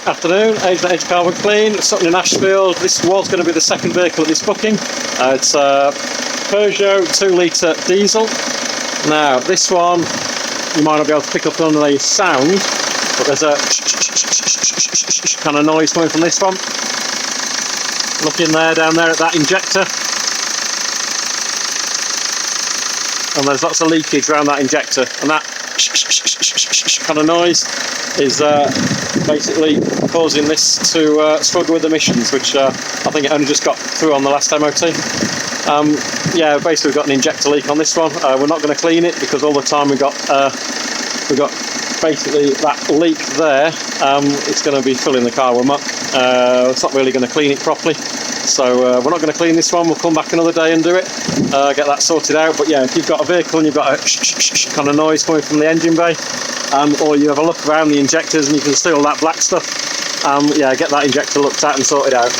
Afternoon, Agent Car Clean, Sutton in Ashfield. This was going to be the second vehicle at this booking. It's a Peugeot 2-litre diesel. Now, this one, you might not be able to pick up on the sound, but there's a kind of noise coming from this one. Look in there, down there at that injector. And there's lots of leakage around that injector, and that kind of noise is basically causing this to struggle with emissions, which I think it only just got through on the last MOT. Yeah, basically we've got an injector leak on this one. We're not going to clean it because all the time we've got basically that leak there. It's going to be filling the car with muck. It's not really going to clean it properly. So we're not going to clean this one. We'll come back another day and do it, get that sorted out. But yeah, if you've got a vehicle and you've got a kind of noise coming from the engine bay, or you have a look around the injectors and you can see all that black stuff, yeah, get that injector looked at and sorted out.